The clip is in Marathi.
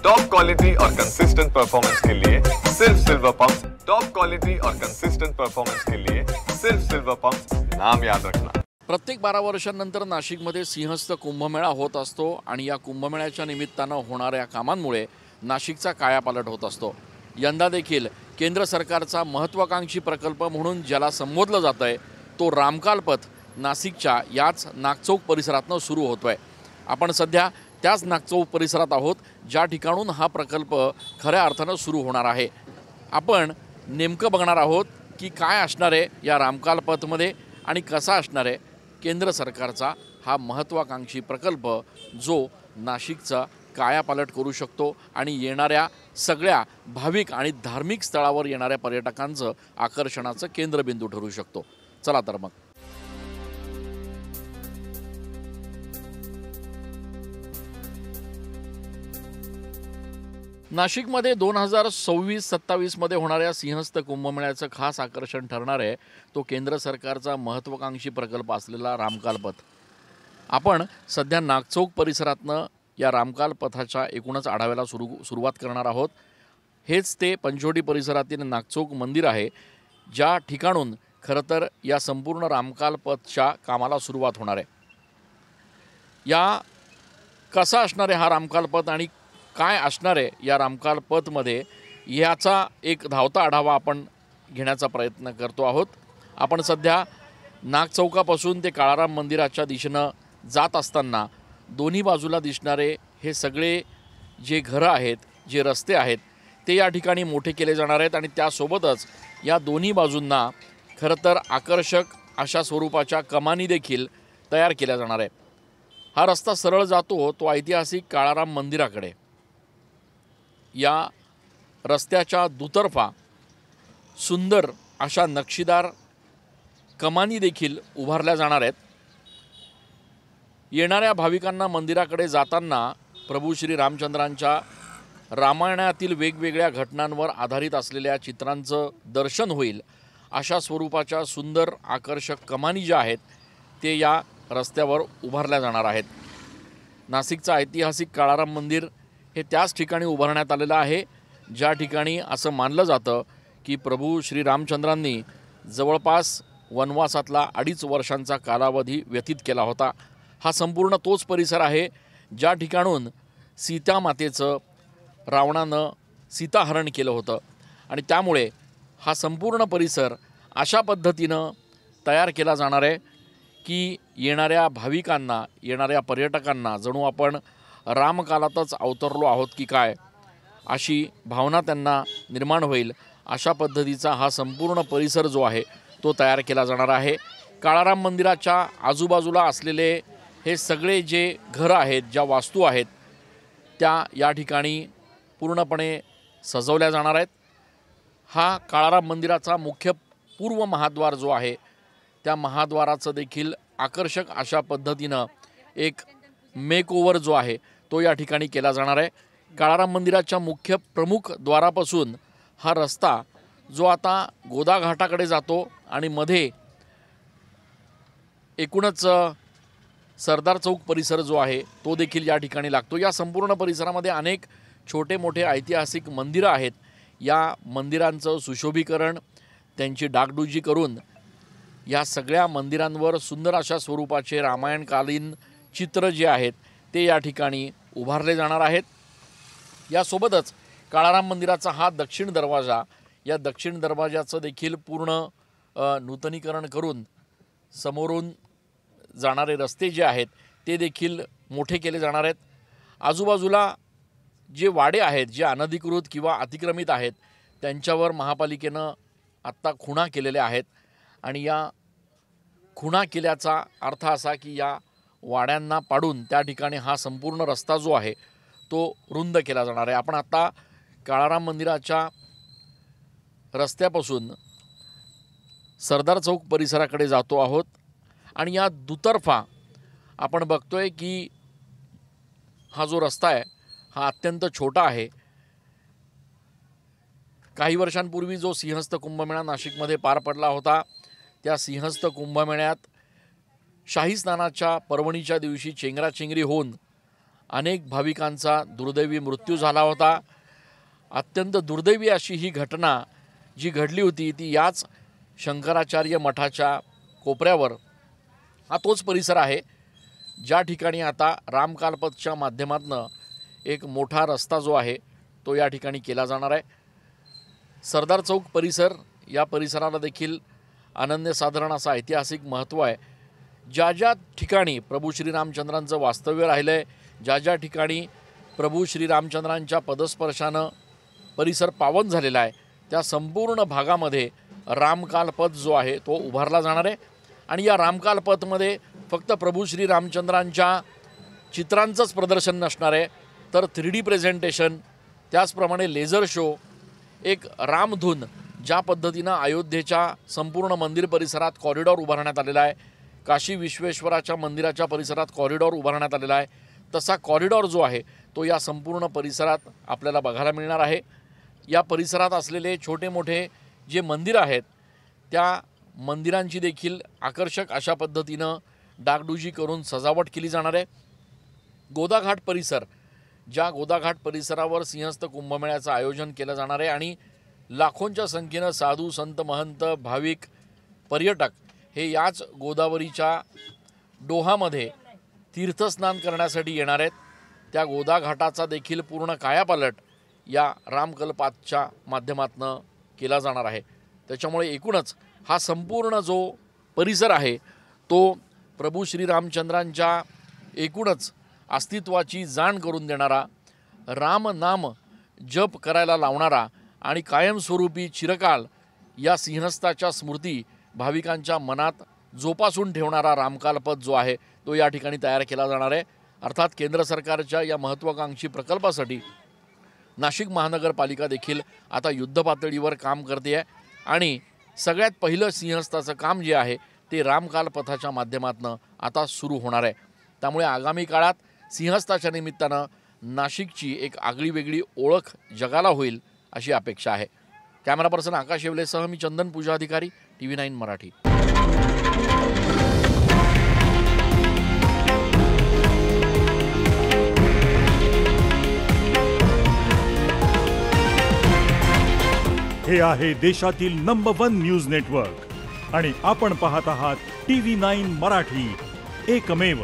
टॉप क्वालिटी और कंसिस्टेंट परफॉर्मेंस के लिए सिर्फ सिल्वर पंप्स। टॉप क्वालिटी और कंसिस्टेंट परफॉर्मेंस के लिए सिर्फ सिल्वर पंप्स, नाम याद रखना। प्रत्येक 12 वर्षांनंतर नाशिकमध्ये सिंहस्थ कुंभमेळा होत असतो आणि या कुंभमेळ्याच्या निमित्तानं होणाऱ्या कामांमुळे नाशिकचा कायापालट होत असतो। यंदा देखील केंद्र सरकारचा महत्त्वाकांक्षी प्रकल्प म्हणून ज्याला संबोधलं जातंय तो रामकाल पथ नाशिकच्या याच नागचौक परिसरातनं सुरू होतोय। आपण सध्या त्याच नागचौक परिसरात आहोत ज्या ठिकाणून हा प्रकल्प खऱ्या अर्थानं सुरू होणार आहे। आपण नेमकं बघणार आहोत की काय असणार आहे या रामकाल पथमध्ये आणि कसा असणार आहे केंद्र सरकारचा हा महत्त्वाकांक्षी प्रकल्प जो नाशिकचा कायापालट करू शकतो आणि येणाऱ्या सगळ्या भाविक आणि धार्मिक स्थळावर येणाऱ्या पर्यटकांचं आकर्षणाचं केंद्रबिंदू ठरू शकतो। चला तर मग नाशिकमध्ये 2026-27 मध्ये होणाऱ्या सिंहस्थ कुंभमेळ्याचं खास आकर्षण ठरणार आहे तो केंद्र सरकारचा महत्त्वाकांक्षी प्रकल्प असलेला रामकाल पथ। आपण सध्या नागचौक परिसरातनं या रामकाल पथाच्या एकूणच आढाव्याला सुरुवात करणार आहोत। हेच ते पंचवटी परिसरातील नागचौक मंदिर आहे ज्या ठिकाणून खरं तर या संपूर्ण रामकाल पथच्या कामाला सुरुवात होणार आहे। या कसा असणार आहे हा रामकाल पथ आणि काय असणार आहे या रामकाल पथमध्ये याचा एक धावता आढावा आपण घेण्याचा प्रयत्न करतो आहोत। आपण सध्या नागचौकापासून ते काळाराम मंदिराच्या दिशेनं जात असताना दोन्ही बाजूला दिसणारे हे सगळे जे घरं आहेत जे रस्ते आहेत ते या ठिकाणी मोठे केले जाणार आहेत आणि त्यासोबतच या दोन्ही बाजूंना खरं तर आकर्षक अशा स्वरूपाच्या कमानी देखील तयार केल्या जाणार आहे। हा रस्ता सरळ जातो तो ऐतिहासिक काळाराम मंदिराकडे। या रस्त्याच्या दुतर्फा सुंदर अशा नक्षीदार कमानी देखील उभारल्या जाणार आहेत। येणाऱ्या भाविकांना मंदिराकडे जाताना प्रभू श्री रामचंद्रांच्या रामायणातील वेगवेगळ्या घटनांवर आधारित असलेल्या चित्रांचं दर्शन होईल अशा स्वरूपाच्या सुंदर आकर्षक कमानी ज्या आहेत ते या रस्त्यावर उभारल्या जाणार आहेत। नाशिकचं ऐतिहासिक काळाराम मंदिर हे त्याच ठिकाणी उभारण्यात आलेलं आहे ज्या ठिकाणी असं मानलं जातं की प्रभू श्री रामचंद्रांनी जवळपास वनवासातला 2.5 वर्षांचा कालावधी व्यतीत केला होता। हा संपूर्ण तोच परिसर आहे ज्या ठिकाणून सीता मातेचं रावणानं सीताहरण केलं होतं आणि त्यामुळे हा संपूर्ण परिसर अशा पद्धतीनं तयार केला जाणार आहे की येणाऱ्या भाविकांना येणाऱ्या पर्यटकांना जणू आपण रामकालातच अवतरलो आहोत की काय अशी भावना त्यांना निर्माण होईल अशा पद्धतीचा हा संपूर्ण परिसर जो आहे तो तयार केला जाणार आहे। काळाराम मंदिराच्या आजूबाजूला असलेले हे सगळे जे घरं आहेत ज्या वास्तू आहेत त्या या ठिकाणी पूर्णपणे सजवल्या जाणार आहेत। हा काळाराम मंदिराचा मुख्य पूर्व महाद्वार जो आहे त्या महाद्वाराचं देखील आकर्षक अशा पद्धतीनं एक मेकओव्हर जो आहे तो या ठिकाणी केला जाणार आहे। काळाराम मंदिराच्या मुख्य प्रमुख द्वारापासून हा रस्ता जो आता गोदा घाटाकडे जातो आणि मध्ये एकूणच सरदार चौक परिसर जो आहे तो देखील या ठिकाणी लागतो। या संपूर्ण परिसरामध्ये अनेक छोटे मोठे ऐतिहासिक मंदिरं आहेत। या मंदिरांचं सुशोभीकरण त्यांची डागडुजी करून या सगळ्या मंदिरांवर सुंदर अशा स्वरूपाचे रामायणकालीन चित्र जे आहेत ते या ठिकाणी उभारले जाणार आहेत। यासोबतच काळाराम मंदिराचा हा दक्षिण दरवाजा या दक्षिण दरवाजाचं देखील पूर्ण नूतनीकरण करून समोरून जाणारे रस्ते जे आहेत ते देखील मोठे केले जाणार आहेत। आजूबाजूला जे वाडे आहेत जे अनधिकृत किंवा अतिक्रमित आहेत त्यांच्यावर महापालिकेनं आत्ता खुणा केलेल्या आहेत आणि या खुणा केल्याचा अर्थ असा की या वाड्यांना पाडून त्या ठिकाणी हा संपूर्ण रस्ता जो आहे तो रुंद केला जाणार आहे। आपण आता काळाराम मंदिराच्या रस्त्यापासून सरदार चौक परिसराकडे जातो आहोत आणि या दुतर्फा आपण बघतोय की हा जो रस्ता आहे हा अत्यंत छोटा आहे। काही वर्षांपूर्वी जो सिंहस्थ कुंभमेळा नाशिकमध्ये पार पडला होता त्या सिंहस्थ कुंभमेळ्यात शाही स्नानाच्या पर्वणीच्या दिवशी चेंगराचेंगरी होऊन अनेक भाविकांचा दुर्दैवी मृत्यू झाला होता। अत्यंत दुर्दैवी अशी ही घटना जी घडली होती ती याच शंकराचार्य मठाच्या कोपऱ्यावर हा तोच परिसर आहे ज्या ठिकाणी आता रामकालपथच्या माध्यमातून एक मोठा रस्ता जो आहे तो या ठिकाणी केला जाणार आहे। सरदार चौक परिसर या परिसराला देखील अनन्यसाधारण असं ऐतिहासिक महत्त्व आहे। ज्या ज्या ठिकाणी प्रभू श्रीरामचंद्रांचं वास्तव्य राहिलं आहे, ज्या ज्या ठिकाणी प्रभू श्रीरामचंद्रांच्या पदस्पर्शानं परिसर पावन झालेला आहे त्या संपूर्ण भागामध्ये रामकालपथ जो आहे तो उभारला जाणार आहे। आणि या रामकालपथमध्ये फक्त प्रभू श्रीरामचंद्रांच्या चित्रांचंच प्रदर्शन नसणार आहे, तर 3D प्रेझेंटेशन, त्याचप्रमाणे लेझर शो, एक रामधून ज्या पद्धतीनं अयोध्येच्या संपूर्ण मंदिर परिसरात कॉरिडॉर उभारण्यात आलेला आहे, काशी विश्वेश्वराच्या मंदिराच्या परिसरात कॉरिडॉर उभारण्यात आलेला आहे, तसा कॉरिडॉर जो आहे तो या संपूर्ण परिसरात आपल्याला बघायला मिळणार आहे। या परिसरात असलेले छोटे मोठे जे मंदिर आहेत त्या मंदिरांची देखील आकर्षक अशा पद्धतीनं डागडुजी करून सजावट केली जाणार आहे। गोदाघाट परिसर, ज्या गोदाघाट परिसरावर सिंहस्थ कुंभमेळ्याचं आयोजन केलं जाणार आहे आणि लाखोंच्या संख्येनं साधू संत महंत भाविक पर्यटक हे याच गोदावरीच्या डोहामध्ये तीर्थस्नान करण्यासाठी येणार आहेत। त्या गोदाघाटाचा देखील पूर्ण कायापालट या रामकल्पातच्या माध्यमातून केला जाणार आहे। त्याच्यामुळे एकूणच हा संपूर्ण जो परिसर आहे तो प्रभू श्रीरामचंद्रांच्या एकूणच अस्तित्वाची जाण करून देणारा, राम नाम जप करायला लावणारा आणि कायमस्वरूपी चिरकाल या सिंहस्थाच्या स्मृती भाविकांच्या मनात जोपासून ठेवणारा रामकालपथ जो आहे तो या ठिकाणी तयार केला जाणार आहे। अर्थात केंद्र सरकारच्या या महत्त्वाकांक्षी प्रकल्पासाठी नाशिक महानगरपालिका देखील आता युद्धपातळीवर काम करते आहे आणि सगळ्यात पहिलं सिंहस्थाचं काम जे आहे ते रामकालपथाच्या माध्यमातून आता सुरू होणार आहे। त्यामुळे आगामी काळात सिंहस्थाच्या निमित्तानं नाशिकची एक आगळी वेगळी ओळख जगाला होईल अशी अपेक्षा आहे। कॅमेरा पर्सन आकाश येवलेसह मी चंदन पूजा अधिकारी, TV9 मराठी। हे आहे देशातील नंबर 1 न्यूज नेटवर्क आणि आपण पाहत आहात TV9 मराठी, एकमेव।